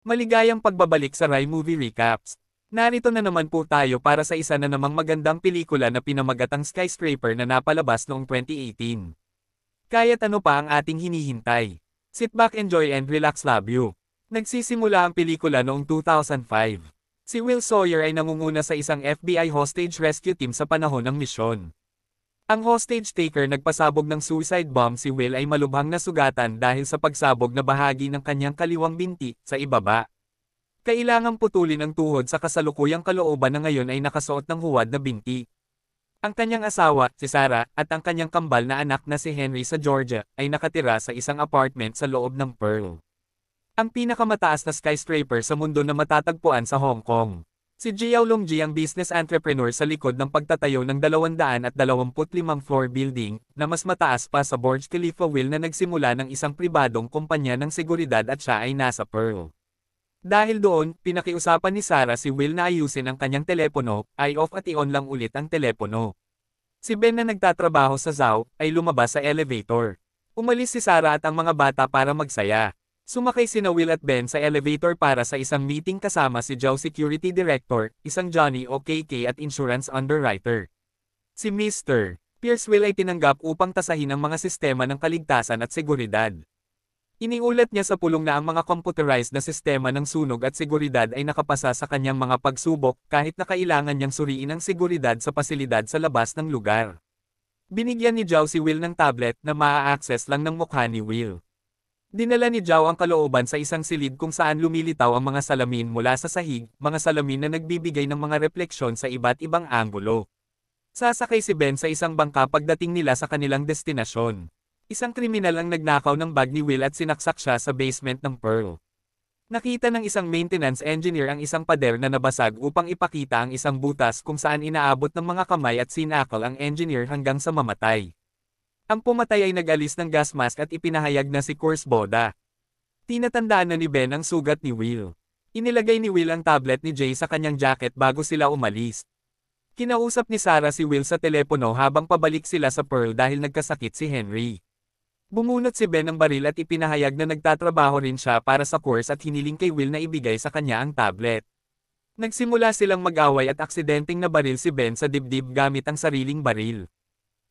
Maligayang pagbabalik sa Rai Movie Recaps. Narito na naman po tayo para sa isa na namang magandang pelikula na pinamagatang Skyscraper na napalabas noong 2018. Kaya't ano pa ang ating hinihintay? Sit back, enjoy and relax, love you. Nagsisimula ang pelikula noong 2005. Si Will Sawyer ay nangunguna sa isang FBI hostage rescue team sa panahon ng misyon. Ang hostage taker nagpasabog ng suicide bomb. Si Will ay malubhang nasugatan dahil sa pagsabog na bahagi ng kanyang kaliwang binti sa ibaba. Kailangang putulin ang tuhod sa kasalukuyang kalooban na ngayon ay nakasuot ng huwad na binti. Ang kanyang asawa, si Sarah, at ang kanyang kambal na anak na si Henry sa Georgia, ay nakatira sa isang apartment sa loob ng Pearl. Ang pinakamataas na skyscraper sa mundo na matatagpuan sa Hong Kong. Si Jiao Longji ang business entrepreneur sa likod ng pagtatayo ng 225-floor building, na mas mataas pa sa Burj Khalifa. Will na nagsimula ng isang pribadong kumpanya ng seguridad at siya ay nasa Pearl. Dahil doon, pinakiusapan ni Sarah si Will na ayusin ang kanyang telepono, i-off at i-on lang ulit ang telepono. Si Ben na nagtatrabaho sa Zhao, ay lumabas sa elevator. Umalis si Sarah at ang mga bata para magsaya. Sumakay sina Will at Ben sa elevator para sa isang meeting kasama si Zhao Security Director, isang Johnny o KK at insurance underwriter. Si Mr. Pierce Will ay tinanggap upang tasahin ang mga sistema ng kaligtasan at seguridad. Iniulat niya sa pulong na ang mga computerized na sistema ng sunog at seguridad ay nakapasa sa kanyang mga pagsubok kahit na kailangan niyang suriin ang seguridad sa pasilidad sa labas ng lugar. Binigyan ni Zhao si Will ng tablet na maa-access lang ng mukha ni Will. Dinala ni Zhao ang kalooban sa isang silid kung saan lumilitaw ang mga salamin mula sa sahig, mga salamin na nagbibigay ng mga refleksyon sa iba't ibang anggulo. Sasakay si Ben sa isang bangka pagdating nila sa kanilang destinasyon. Isang kriminal ang nagnakaw ng bag ni Will at sinaksak siya sa basement ng Pearl. Nakita ng isang maintenance engineer ang isang pader na nabasag upang ipakita ang isang butas kung saan inaabot ng mga kamay at sinakal ang engineer hanggang sa mamatay. Ang pumatay ay nag-alis ng gas mask at ipinahayag na si Kurs Boda. Tinatandaan na ni Ben ang sugat ni Will. Inilagay ni Will ang tablet ni Jay sa kanyang jacket bago sila umalis. Kinausap ni Sarah si Will sa telepono habang pabalik sila sa Pearl dahil nagkasakit si Henry. Bumunot si Ben ng baril at ipinahayag na nagtatrabaho rin siya para sa Kurs at hiniling kay Will na ibigay sa kanya ang tablet. Nagsimula silang mag-away at aksidenteng nabaril si Ben sa dibdib gamit ang sariling baril.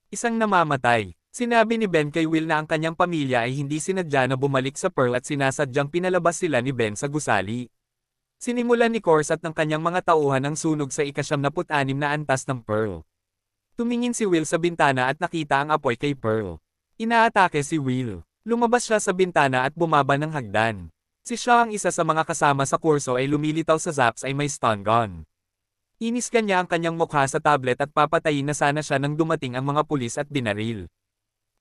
Isang namamatay. Sinabi ni Ben kay Will na ang kanyang pamilya ay hindi sinadya na bumalik sa Pearl at sinasadyang pinalabas sila ni Ben sa gusali. Sinimulan ni Kors at ng kanyang mga tauhan ang sunog sa ika-76 na antas ng Pearl. Tumingin si Will sa bintana at nakita ang apoy kay Pearl. Inaatake si Will. Lumabas siya sa bintana at bumaba ng hagdan. Si Shaw ang isa sa mga kasama sa kurso ay lumilitaw sa Zaps ay may stun gun. Inis kanya ang kanyang mukha sa tablet at papatayin na sana siya nang dumating ang mga pulis at binaril.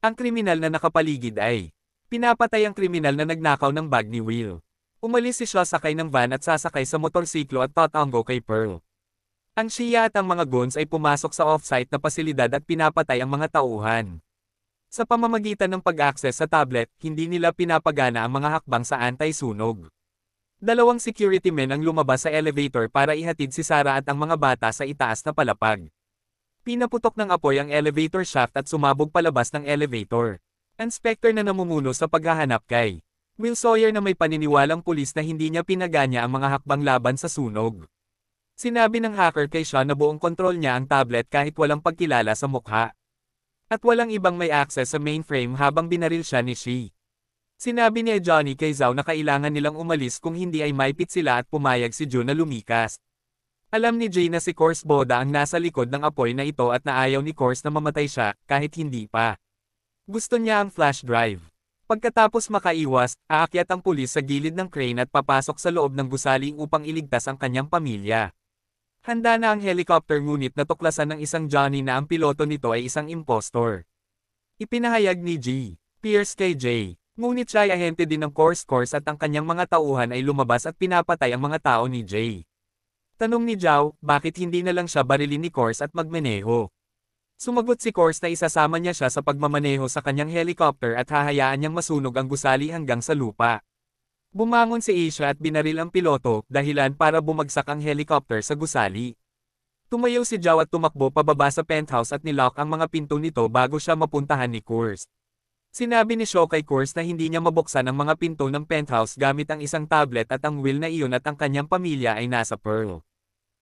Ang kriminal na nakapaligid ay pinapatay ang kriminal na nagnakaw ng bag ni Will. Umalis si Shaw sakay ng van at sasakay sa motorsiklo at tatango kay Pearl. Ang Shia at ang mga goons ay pumasok sa off-site na pasilidad at pinapatay ang mga tauhan. Sa pamamagitan ng pag-access sa tablet, hindi nila pinapagana ang mga hakbang sa anti-sunog. Dalawang security men ang lumabas sa elevator para ihatid si Sarah at ang mga bata sa itaas na palapag. Pinaputok ng apoy ang elevator shaft at sumabog palabas ng elevator. Inspector na namumuno sa paghahanap kay Will Sawyer na may paniniwalang pulis na hindi niya pinaganya ang mga hakbang laban sa sunog. Sinabi ng hacker kay Shaw na buong kontrol niya ang tablet kahit walang pagkilala sa mukha. At walang ibang may access sa mainframe habang binaril siya ni Shi. Sinabi ni Johnny kay Zhao na kailangan nilang umalis kung hindi ay maipit sila at pumayag si June na lumikas. Alam ni Jay na si Kors Boda ang nasa likod ng apoy na ito at naayaw ni Kors na mamatay siya, kahit hindi pa. Gusto niya ang flash drive. Pagkatapos makaiwas, aakyat ang pulis sa gilid ng crane at papasok sa loob ng gusali upang iligtas ang kanyang pamilya. Handa na ang helicopter ngunit natuklasan ng isang Johnny na ang piloto nito ay isang impostor. Ipinahayag ni G. Pierce kay Jay. Ngunit siya ay ahente din ng Kors at ang kanyang mga tauhan ay lumabas at pinapatay ang mga tao ni Jay. Tanong ni Zhao, bakit hindi na lang siya barilin ni Kors at magmaneho? Sumagot si Kors na isasama niya siya sa pagmamaneho sa kanyang helicopter at hahayaan niyang masunog ang gusali hanggang sa lupa. Bumangon si Asia at binaril ang piloto, dahilan para bumagsak ang helicopter sa gusali. Tumayo si Zhao at tumakbo pababa sa penthouse at nilock ang mga pinto nito bago siya mapuntahan ni Kors. Sinabi ni Shaw kay Course na hindi niya mabuksan ang mga pinto ng penthouse gamit ang isang tablet at ang will na iyon at ang kanyang pamilya ay nasa Pearl.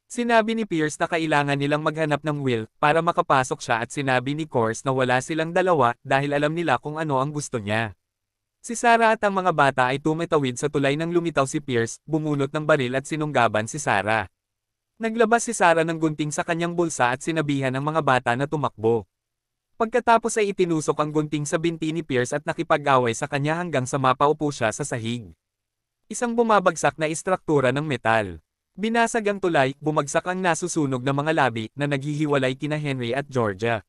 Sinabi ni Pierce na kailangan nilang maghanap ng will para makapasok siya at sinabi ni Course na wala silang dalawa dahil alam nila kung ano ang gusto niya. Si Sarah at ang mga bata ay tumitawid sa tulay nang lumitaw si Pierce, bumunot ng baril at sinunggaban si Sarah. Naglabas si Sarah ng gunting sa kanyang bulsa at sinabihan ang mga bata na tumakbo. Pagkatapos ay itinusok ang gunting sa binti ni Pierce at nakipag-away sa kanya hanggang sa mapaupo siya sa sahig. Isang bumabagsak na istruktura ng metal. Binasag ang tulay, bumagsak ang nasusunog na mga labi na naghihiwalay kina Henry at Georgia.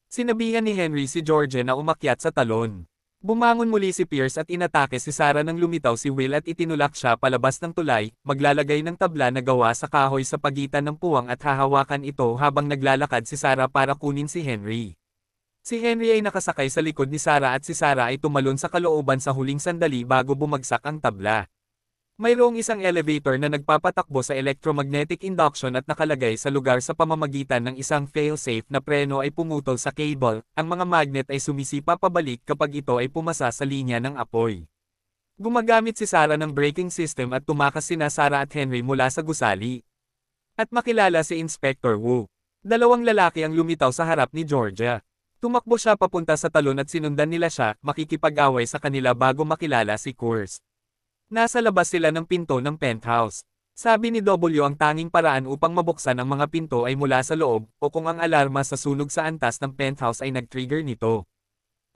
Sinabihan ni Henry si Georgia na umakyat sa talon. Bumangon muli si Pierce at inatake si Sarah nang lumitaw si Will at itinulak siya palabas ng tulay, maglalagay ng tabla na gawa sa kahoy sa pagitan ng puwang at hahawakan ito habang naglalakad si Sarah para kunin si Henry. Si Henry ay nakasakay sa likod ni Sarah at si Sarah ay tumalon sa kalooban sa huling sandali bago bumagsak ang tabla. Mayroong isang elevator na nagpapatakbo sa electromagnetic induction at nakalagay sa lugar sa pamamagitan ng isang fail-safe na preno ay pumutol sa cable, ang mga magnet ay sumisipa pabalik kapag ito ay pumasa sa linya ng apoy. Gumagamit si Sarah ng braking system at tumakas sina Sarah at Henry mula sa gusali. At makilala si Inspector Wu. Dalawang lalaki ang lumitaw sa harap ni Georgia. Tumakbo siya papunta sa talon at sinundan nila siya, makikipag-away sa kanila bago makilala si Course. Nasa labas sila ng pinto ng penthouse. Sabi ni W ang tanging paraan upang mabuksan ang mga pinto ay mula sa loob, o kung ang alarma sa sunog sa antas ng penthouse ay nag-trigger nito.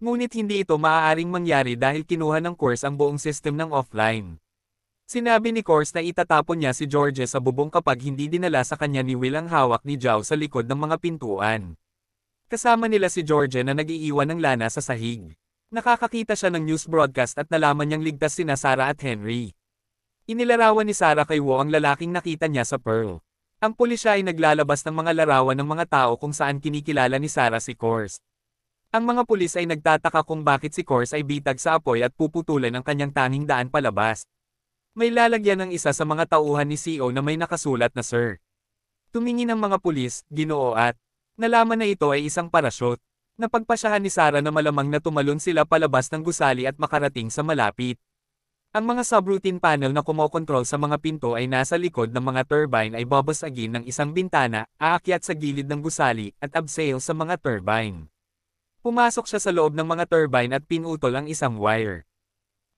Ngunit hindi ito maaaring mangyari dahil kinuha ng Course ang buong system ng offline. Sinabi ni Course na itatapon niya si George sa bubong kapag hindi dinala sa kanya ni Will ang hawak ni Zhao sa likod ng mga pintuan. Kasama nila si George na nag-iiwan ng lana sa sahig. Nakakakita siya ng news broadcast at nalaman niyang ligtas sina Sarah at Henry. Inilarawan ni Sarah kay Wu ang lalaking nakita niya sa Pearl. Ang pulisya ay naglalabas ng mga larawan ng mga tao kung saan kinikilala ni Sarah si Course. Ang mga pulis ay nagtataka kung bakit si Course ay bitag sa apoy at puputulan ang kanyang tanging daan palabas. May lalagyan ng isa sa mga tauhan ni CO na may nakasulat na Sir. Tumingin ang mga pulis, Ginoo at nalaman na ito ay isang parachute. Napagpasyahan ni Sarah na malamang na tumalon sila palabas ng gusali at makarating sa malapit. Ang mga subroutine panel na kumokontrol sa mga pinto ay nasa likod ng mga turbine ay babasagin ng isang bintana, aakyat sa gilid ng gusali, at abseil sa mga turbine. Pumasok siya sa loob ng mga turbine at pinutol ang isang wire.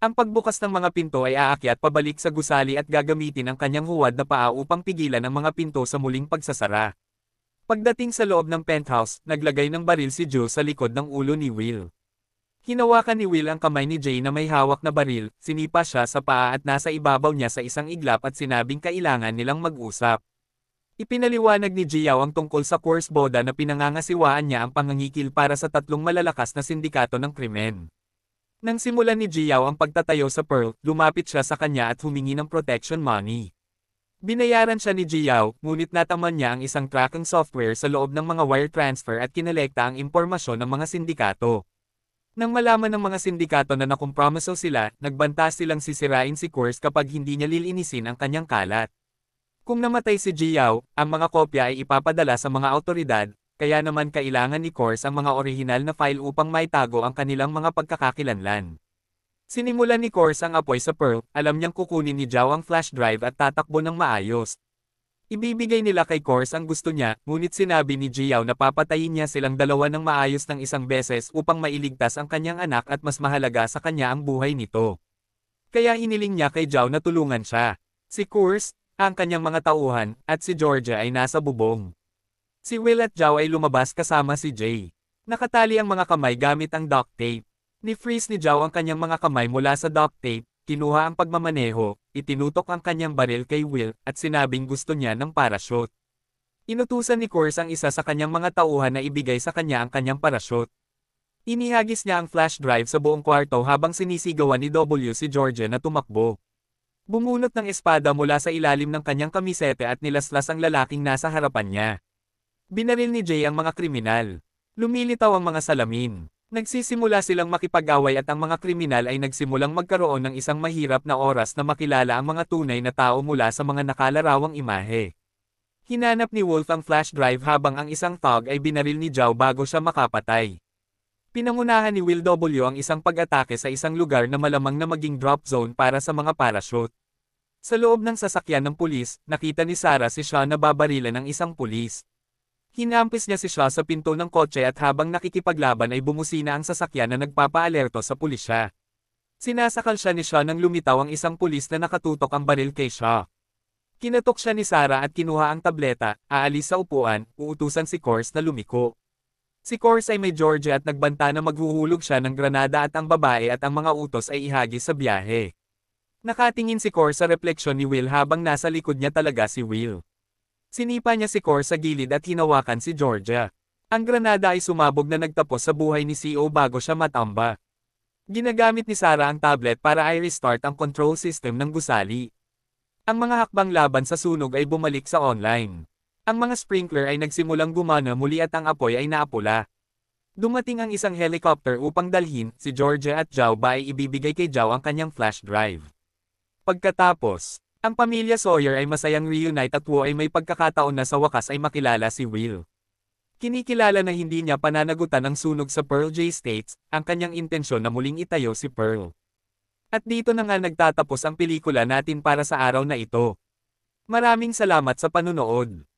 Ang pagbukas ng mga pinto ay aakyat pabalik sa gusali at gagamitin ang kanyang huwad na paa upang pigilan ang mga pinto sa muling pagsasara. Pagdating sa loob ng penthouse, naglagay ng baril si Joe sa likod ng ulo ni Will. Hinawakan ni Will ang kamay ni Jay na may hawak na baril, sinipa siya sa paa at nasa ibabaw niya sa isang iglap at sinabing kailangan nilang mag-usap. Ipinaliwanag ni Jiao ang tungkol sa Course Boda na pinangangasiwaan niya ang pangangikil para sa tatlong malalakas na sindikato ng krimen. Nang simulan ni Jiao ang pagtatayo sa Pearl, lumapit siya sa kanya at humingi ng protection money. Binayaran siya ni Jiao, ngunit nataman niya ang isang tracking software sa loob ng mga wire transfer at kinolekta ang impormasyon ng mga sindikato. Nang malaman ng mga sindikato na nakompromiso sila, nagbanta silang sisirain si Course kapag hindi niya lilinisin ang kanyang kalat. Kung namatay si Jiao, ang mga kopya ay ipapadala sa mga awtoridad, kaya naman kailangan ni Course ang mga orihinal na file upang maitago ang kanilang mga pagkakakilanlan. Sinimulan ni Course ang apoy sa Pearl, alam niyang kukunin ni Zhao ang flash drive at tatakbo ng maayos. Ibibigay nila kay Course ang gusto niya, ngunit sinabi ni Jiao na papatayin niya silang dalawa ng maayos ng isang beses upang mailigtas ang kanyang anak at mas mahalaga sa kanya ang buhay nito. Kaya hiniling niya kay Zhao na tulungan siya. Si Course, ang kanyang mga tauhan, at si Georgia ay nasa bubong. Si Will at Zhao ay lumabas kasama si Jay. Nakatali ang mga kamay gamit ang duct tape. Ni-freeze ni Zhao ang kanyang mga kamay mula sa duct tape, kinuha ang pagmamaneho, itinutok ang kanyang baril kay Will, at sinabing gusto niya ng parachute. Inutusan ni Course ang isa sa kanyang mga tauhan na ibigay sa kanya ang kanyang parachute. Inihagis niya ang flash drive sa buong kwarto habang sinisigawan ni W si Georgia na tumakbo. Bumunot ng espada mula sa ilalim ng kanyang kamisete at nilaslas ang lalaking nasa harapan niya. Binaril ni Jay ang mga kriminal. Lumilitaw ang mga salamin. Nagsisimula silang makipag-away at ang mga kriminal ay nagsimulang magkaroon ng isang mahirap na oras na makilala ang mga tunay na tao mula sa mga nakalarawang imahe. Hinanap ni Wolf ang flash drive habang ang isang thug ay binaril ni Zhao bago siya makapatay. Pinangunahan ni Will W. ang isang pag-atake sa isang lugar na malamang na maging drop zone para sa mga parachute. Sa loob ng sasakyan ng pulis, nakita ni Sarah si Shaw na babarilan ng isang pulis. Hinampis niya si Shaw sa pinto ng kotse at habang nakikipaglaban ay bumusina ang sasakyan na nagpapaalerto sa pulisya. Sinasakal siya ni Shaw nang lumitaw ang isang pulis na nakatutok ang baril kay Shaw. Kinatok siya ni Sarah at kinuha ang tableta, aalis sa upuan, uutusan si Course na lumiko. Si Course ay may Georgia at nagbanta na maghuhulog siya ng granada at ang babae at ang mga utos ay ihagis sa biyahe. Nakatingin si Course sa refleksyon ni Will habang nasa likod niya talaga si Will. Sinipa niya si Course sa gilid at hinawakan si Georgia. Ang granada ay sumabog na nagtapos sa buhay ni CO bago siya matamba. Ginagamit ni Sarah ang tablet para i-restart ang control system ng gusali. Ang mga hakbang laban sa sunog ay bumalik sa online. Ang mga sprinkler ay nagsimulang gumana muli at ang apoy ay naapula. Dumating ang isang helicopter upang dalhin si Georgia at Zhao Ba ay ibibigay kay Zhao ang kanyang flash drive. Pagkatapos, ang pamilya Sawyer ay masayang reunite at Wu ay may pagkakataon na sa wakas ay makilala si Will. Kinikilala na hindi niya pananagutan ang sunog sa Pearl J States, ang kanyang intensyon na muling itayo si Pearl. At dito na nga nagtatapos ang pelikula natin para sa araw na ito. Maraming salamat sa panunood.